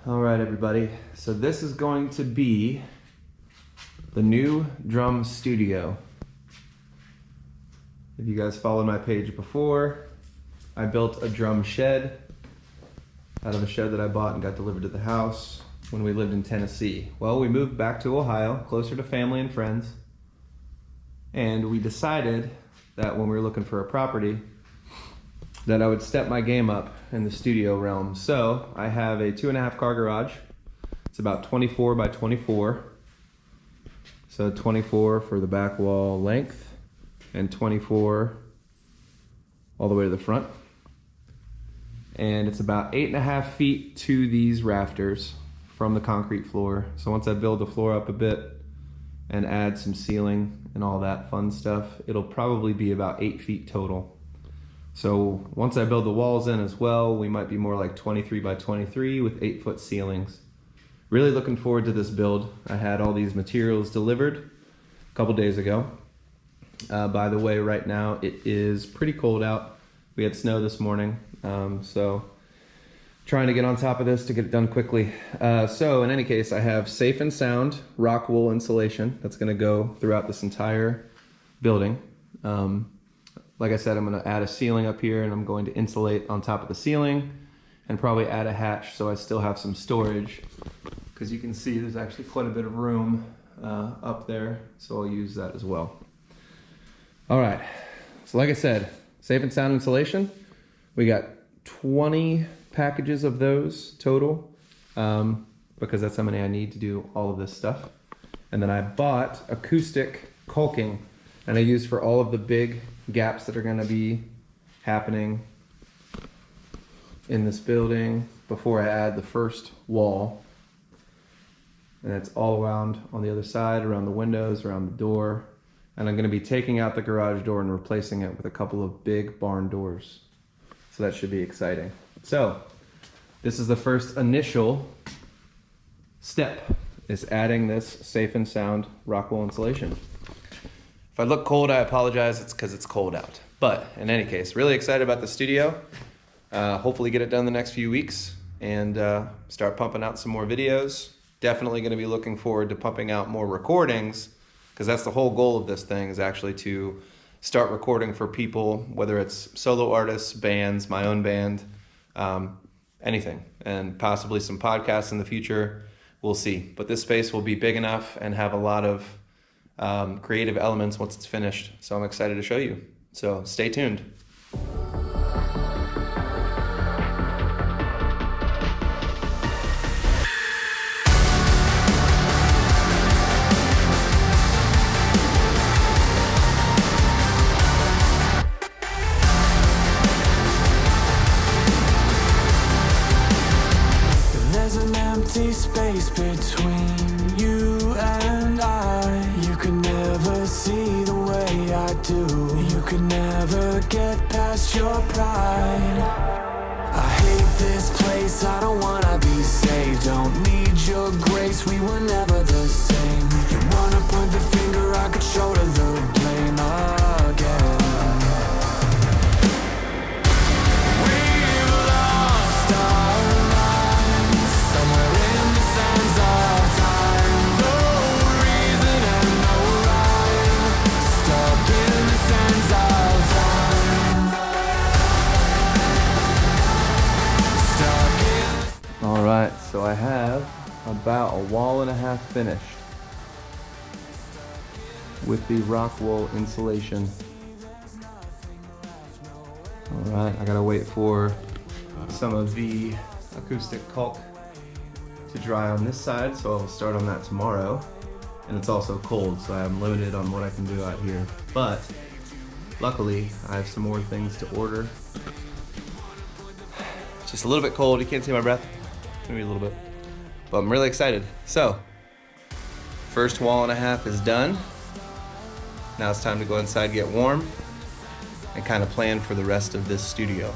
All right, everybody. So this is going to be the new drum studio. If you guys followed my page before, I built a drum shed out of a shed that I bought and got delivered to the house when we lived in Tennessee. Well, we moved back to Ohio, closer to family and friends, and we decided that when we were looking for a property, that I would step my game up in the studio realm. So I have a 2.5 car garage. It's about 24 by 24. So 24 for the back wall length and 24 all the way to the front. And it's about 8.5 feet to these rafters from the concrete floor. So once I build the floor up a bit and add some ceiling and all that fun stuff, it'll probably be about 8 feet total. So once I build the walls in as well, we might be more like 23 by 23 with 8-foot ceilings. Really looking forward to this build. I had all these materials delivered a couple days ago. By the way, right now it is pretty cold out. We had snow this morning, so trying to get on top of this to get it done quickly. So in any case, I have safe and sound rock wool insulation that's gonna go throughout this entire building. Like I said, I'm going to add a ceiling up here and I'm going to insulate on top of the ceiling and probably add a hatch so I still have some storage, because you can see there's actually quite a bit of room up there, so I'll use that as well. All right, so like I said, safe and sound insulation. We got 20 packages of those total, because that's how many I need to do all of this stuff. And then I bought acoustic caulking, and I use for all of the big gaps that are going to be happening in this building before I add the first wall. And it's all around on the other side, around the windows, around the door. And I'm going to be taking out the garage door and replacing it with a couple of big barn doors. So that should be exciting. So this is the first initial step, is adding this safe and sound rock wool insulation. If I look cold, I apologize. It's because it's cold out. But in any case, really excited about the studio. Hopefully get it done the next few weeks and start pumping out some more videos. Definitely going to be looking forward to pumping out more recordings, because that's the whole goal of this thing, is actually to start recording for people, whether it's solo artists, bands, my own band, anything, and possibly some podcasts in the future. We'll see. But this space will be big enough and have a lot of creative elements once it's finished. So I'm excited to show you. So stay tuned. There's an empty space between you and I. You can never see the way I do. You can never get past your pride. I hate this place, I don't wanna be saved. Don't need your grace, we were never the same. You wanna point the finger, I could shoulder the blame again. We've lost our minds somewhere in the sands of time. No reason and no rhyme, stuck in the sands of time. Stuck in. All right, so I have about 1.5 walls finished with the rock wool insulation. All right, I gotta wait for some of the acoustic caulk to dry on this side, so I'll start on that tomorrow. And it's also cold, so I'm limited on what I can do out here. But luckily, I have some more things to order. It's just a little bit cold, you can't see my breath. Maybe a little bit. But I'm really excited. So, first 1.5 walls is done. Now it's time to go inside, get warm, and kind of plan for the rest of this studio.